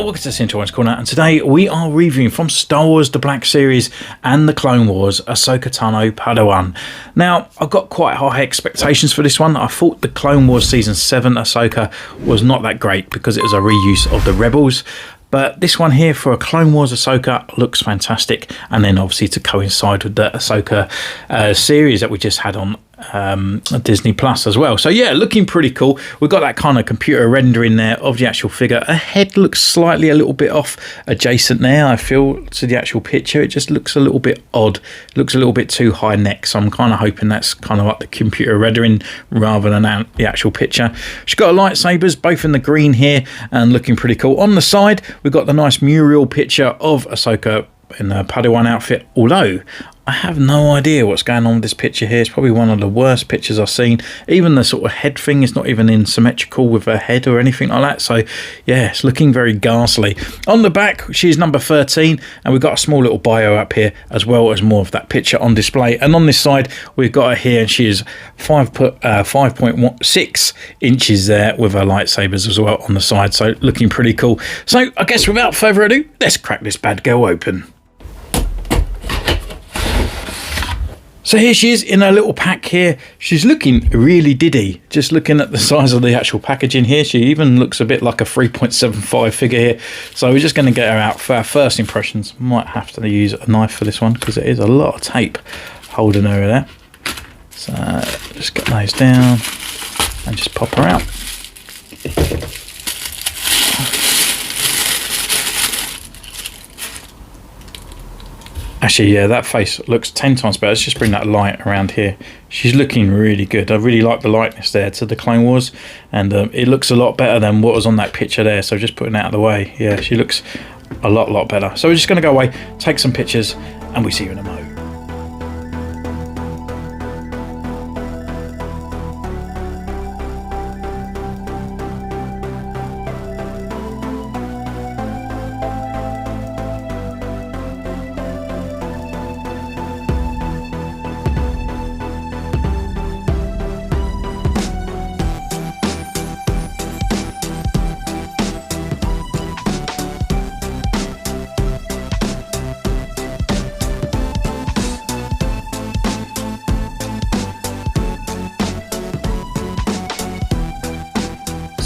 welcome to Centurion's Corner, and today we are reviewing from Star Wars The Black Series and the Clone Wars, Ahsoka Tano Padawan. Now, I've got quite high expectations for this one. I thought the Clone Wars Season 7 Ahsoka was not that great because it was a reuse of the Rebels. But this one here for a Clone Wars Ahsoka looks fantastic. And then obviously to coincide with the Ahsoka series that we just had on Disney Plus as well. So yeah, looking pretty cool. We've got that kind of computer rendering there of the actual figure. Her head looks slightly a little bit off adjacent there, I feel, to the actual picture. It just looks a little bit odd. It looks a little bit too high neck. So I'm kind of hoping that's kind of like the computer rendering rather than the actual picture. She's got her lightsabers, both in the green here, and looking pretty cool. On the side, we've got the nice mural picture of Ahsoka in a Padawan outfit, although I have no idea what's going on with this picture here. It's probably one of the worst pictures I've seen. Even the sort of head thing is not even in symmetrical with her head or anything like that. So yeah, it's looking very ghastly. On the back, she's number 13, and we've got a small little bio up here as well as more of that picture on display. And on this side, we've got her here, and she is 5.6 inches there with her lightsabers as well on the side. So looking pretty cool. So I guess without further ado, let's crack this bad girl open. So here she is in her little pack here. She's looking really diddy. Just looking at the size of the actual packaging here, she even looks a bit like a 3.75 figure here. So we're just going to get her out for our first impressions. Might have to use a knife for this one because it is a lot of tape holding her there. So just get those down and just pop her out. Actually, yeah, that face looks 10 times better. Let's just bring that light around here. She's looking really good. I really like the lightness there to the Clone Wars, and it looks a lot better than what was on that picture there. So just putting that out of the way. Yeah, she looks a lot better. So we're just going to go away, take some pictures, and we see you in a moment.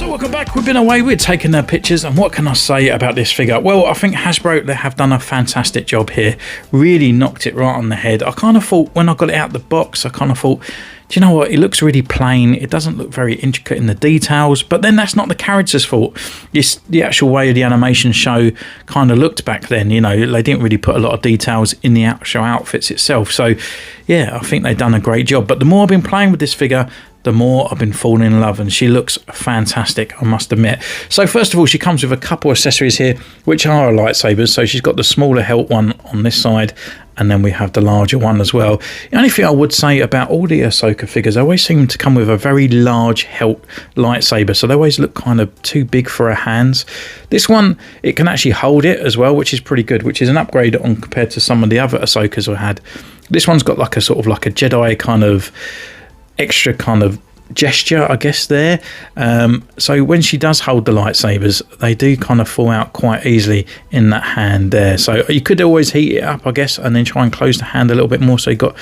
Welcome back. We've been away, we're taking their pictures, and what can I say about this figure? Well, I think Hasbro, they have done a fantastic job here. Really knocked it right on the head. I kind of thought when I got it out of the box, I kind of thought, do you know what, it looks really plain. It doesn't look very intricate in the details, but then that's not the character's fault. It's the actual way the animation show kind of looked back then. You know, they didn't really put a lot of details in the actual outfits itself. So yeah, I think they've done a great job. But the more I've been playing with this figure, the more I've been falling in love, and she looks fantastic, I must admit. So first of all, she comes with a couple of accessories here, which are her lightsabers. So she's got the smaller hilt one on this side, and then we have the larger one as well. The only thing I would say about all the Ahsoka figures, they always seem to come with a very large hilt lightsaber, so they always look kind of too big for her hands. This one, it can actually hold it as well, which is pretty good, which is an upgrade on compared to some of the other Ahsokas I had. This one's got like a sort of like a Jedi kind of extra kind of gesture, I guess, there. So when she does hold the lightsabers, they do kind of fall out quite easily in that hand there. So you could always heat it up, I guess, and then try and close the hand a little bit more, so you got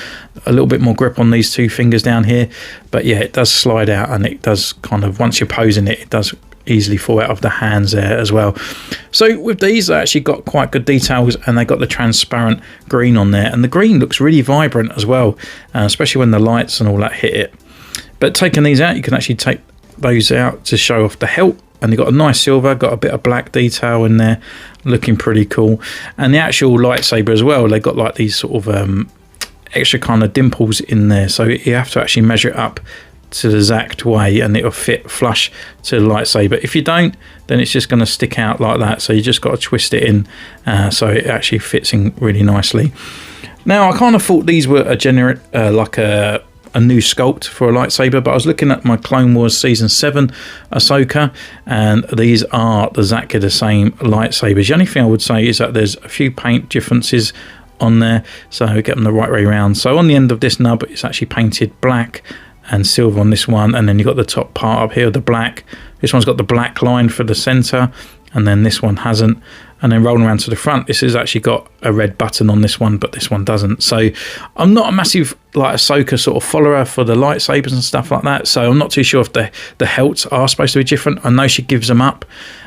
a little bit more grip on these two fingers down here. But yeah, it does slide out, and it does kind of, once you're posing it, it does easily fall out of the hands there as well. So with these, they actually got quite good details, and they got the transparent green on there, and the green looks really vibrant as well, especially when the lights and all that hit it. But taking these out, you can actually take those out to show off the hilt, and you've got a nice silver, got a bit of black detail in there, looking pretty cool. And the actual lightsaber as well, they got like these sort of extra kind of dimples in there, so you have to actually measure it up to the exact way, and it'll fit flush to the lightsaber. If you don't, then it's just going to stick out like that, so you just got to twist it in so it actually fits in really nicely. Now, I kind of thought these were a generic like a new sculpt for a lightsaber, but I was looking at my Clone Wars Season 7 Ahsoka, and these are exactly the same lightsabers. The only thing I would say is that there's a few paint differences on there, so get them the right way around. So on the end of this nub, it's actually painted black and silver on this one, and then you've got the top part up here, the black. This one's got the black line for the center, and then this one hasn't. And then rolling around to the front, this has actually got a red button on this one, but this one doesn't. So I'm not a massive like Ahsoka sort of follower for the lightsabers and stuff like that. So I'm not too sure if the helts are supposed to be different. I know she gives them up,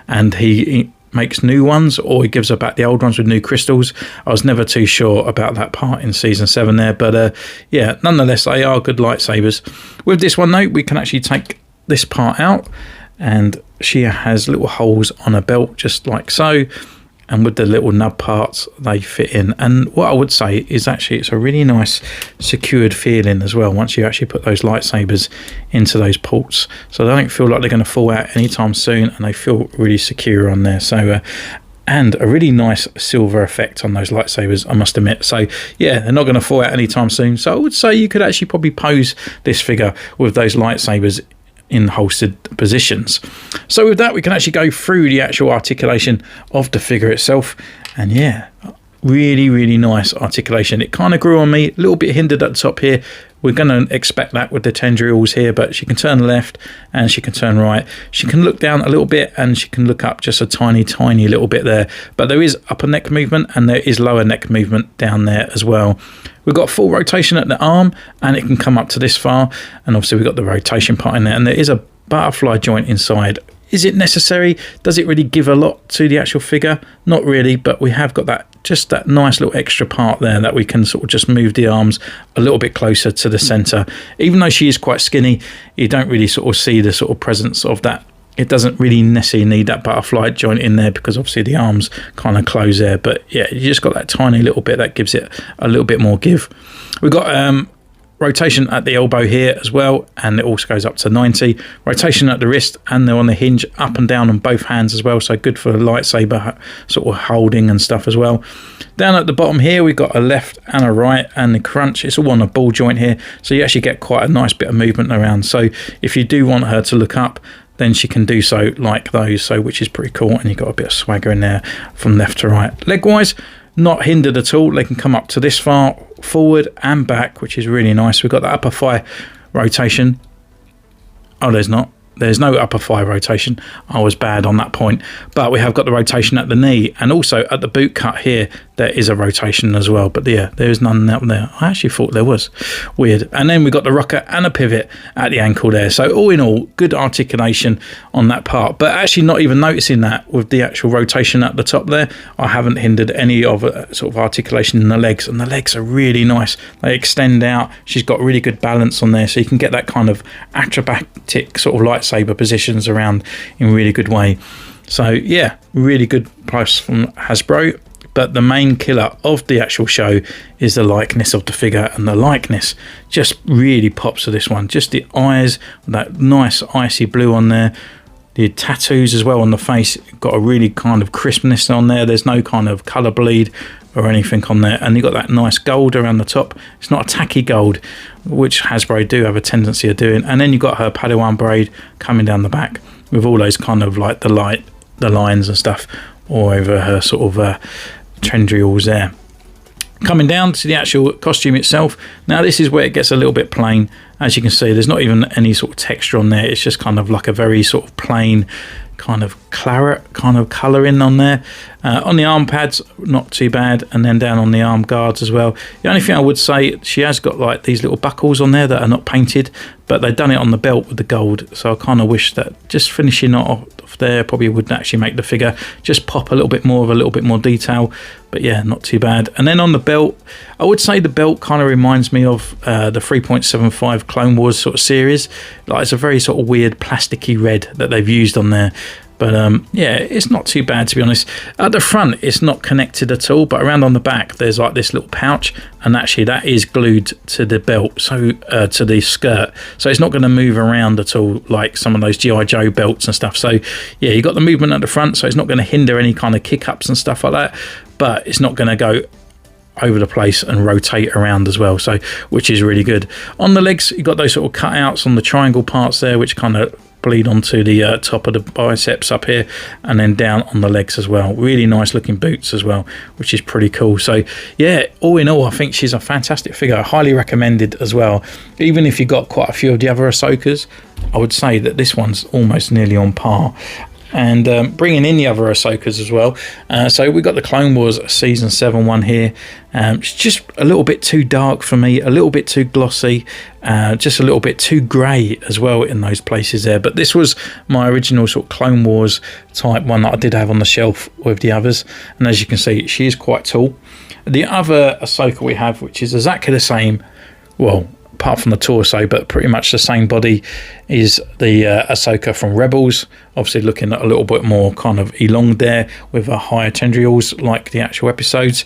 and he makes new ones, or he gives her back the old ones with new crystals. I was never too sure about that part in season 7 there, but yeah, nonetheless, they are good lightsabers. With this one though, we can actually take this part out, and she has little holes on her belt just like so, and with the little nub parts they fit in. And what I would say is actually it's a really nice secured feeling as well once you actually put those lightsabers into those ports, so they don't feel like they're going to fall out anytime soon, and they feel really secure on there. So and a really nice silver effect on those lightsabers, I must admit. So yeah, they're not going to fall out anytime soon, so I would say you could actually probably pose this figure with those lightsabers in holstered positions. So with that, we can actually go through the actual articulation of the figure itself, and yeah, really nice articulation. It kind of grew on me, a little bit hindered at the top here. We're going to expect that with the tendrils here, but she can turn left and she can turn right. She can look down a little bit and she can look up just a tiny little bit there, but there is upper neck movement and there is lower neck movement down there as well. We've got full rotation at the arm, and it can come up to this far, and obviously we've got the rotation part in there, and there is a butterfly joint inside. Is it necessary? Does it really give a lot to the actual figure? Not really, but we have got that, just that nice little extra part there that we can sort of just move the arms a little bit closer to the center. Even though she is quite skinny, you don't really sort of see the sort of presence of that. It doesn't really necessarily need that butterfly joint in there because obviously the arms kind of close there. But yeah, you just got that tiny little bit that gives it a little bit more give. We've got rotation at the elbow here as well, and it also goes up to 90. Rotation at the wrist, and they're on the hinge up and down on both hands as well, so good for the lightsaber sort of holding and stuff as well. Down at the bottom here, we've got a left and a right, and the crunch, it's all on a ball joint here, so you actually get quite a nice bit of movement around. So if you do want her to look up, then she can do so like those, so which is pretty cool, and you've got a bit of swagger in there from left to right. Leg wise, not hindered at all. They can come up to this far, forward and back, which is really nice. We've got the upper thigh rotation. Oh, there's no upper thigh rotation. I was bad on that point, but we have got the rotation at the knee, and also at the boot cut here there is a rotation as well, but yeah, there is none out there. I actually thought there was. Weird. And then we got the rocker and a pivot at the ankle there, so all in all, good articulation on that part. But actually not even noticing that with the actual rotation at the top there, I haven't hindered any of sort of articulation in the legs, and the legs are really nice. They extend out. She's got really good balance on there, so you can get that kind of acrobatic sort of lightsaber positions around in a really good way. So yeah, really good price from Hasbro. But the main killer of the actual show is the likeness of the figure, and the likeness just really pops to this one. Just the eyes, that nice icy blue on there. The tattoos as well on the face, got a really kind of crispness on there. There's no kind of colour bleed or anything on there. And you've got that nice gold around the top. It's not a tacky gold, which Hasbro do have a tendency of doing. And then you've got her Padawan braid coming down the back with all those kind of like the lines and stuff all over her sort of tendrils there. Coming down to the actual costume itself, now this is where it gets a little bit plain. As you can see, there's not even any sort of texture on there. It's just kind of like a very sort of plain kind of claret kind of colouring on there. On the arm pads, not too bad, and then down on the arm guards as well. The only thing I would say, she has got like these little buckles on there that are not painted, but they've done it on the belt with the gold, so I kind of wish that just finishing it off there probably would actually make the figure just pop a little bit more of a little bit more detail. But yeah, not too bad. And then on the belt, I would say the belt kind of reminds me of the 3.75 Clone Wars sort of series. Like, it's a very sort of weird plasticky red that they've used on there. But yeah, it's not too bad, to be honest. At the front, it's not connected at all, but around on the back, there's like this little pouch, and actually that is glued to the belt, so to the skirt. So it's not going to move around at all like some of those G.I. Joe belts and stuff. So yeah, you got the movement at the front, so it's not going to hinder any kind of kick-ups and stuff like that, but it's not going to go over the place and rotate around as well, so which is really good. On the legs, you've got those sort of cutouts on the triangle parts there, which kind of bleed onto the top of the biceps up here, and then down on the legs as well. Really nice looking boots as well, which is pretty cool. So yeah, all in all, I think she's a fantastic figure. Highly recommended as well. Even if you got quite a few of the other Ahsokas, I would say that this one's almost nearly on par. and bringing in the other Ahsokas as well. So we got the Clone Wars Season 7 one here. It's just a little bit too dark for me, a little bit too glossy, just a little bit too grey as well in those places there. But this was my original sort of Clone Wars type one that I did have on the shelf with the others. And as you can see, she is quite tall. The other Ahsoka we have, which is exactly the same, well, apart from the torso, but pretty much the same body, is the Ahsoka from Rebels. Obviously looking a little bit more kind of elonged there with a higher tendrils like the actual episodes.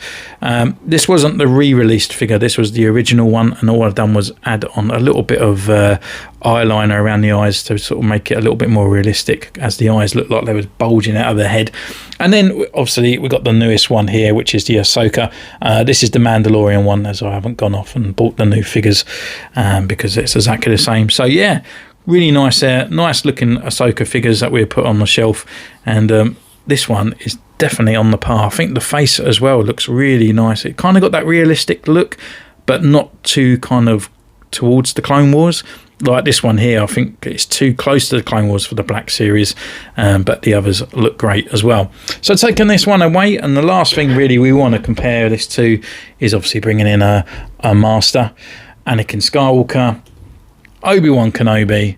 This wasn't the re-released figure, this was the original one, and all I've done was add on a little bit of eyeliner around the eyes to sort of make it a little bit more realistic, as the eyes looked like they was bulging out of the head. And then obviously we got the newest one here, which is the Ahsoka. This is the Mandalorian one, as I haven't gone off and bought the new figures because it's exactly the same. So yeah, really nice nice looking Ahsoka figures that we put on the shelf, and this one is definitely on the par. I think the face as well looks really nice. It kind of got that realistic look, but not too kind of towards the Clone Wars. Like this one here, I think it's too close to the Clone Wars for the Black Series, but the others look great as well. So taking this one away, and the last thing really we want to compare this to is obviously bringing in a Master, Anakin Skywalker, Obi-Wan Kenobi,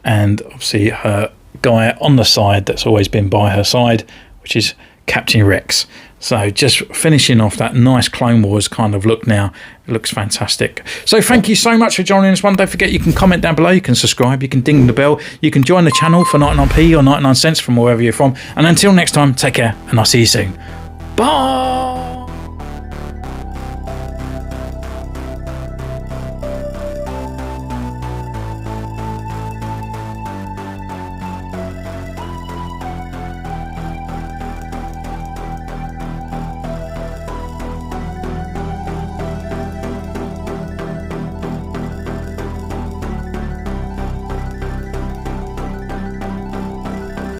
and obviously her guy on the side that's always been by her side, which is Captain Rex. So just finishing off that nice Clone Wars kind of look now. It looks fantastic. So thank you so much for joining this one. Don't forget, you can comment down below, you can subscribe, you can ding the bell, you can join the channel for 99p or 99 cents from wherever you're from. And until next time, take care, and I'll see you soon. Bye!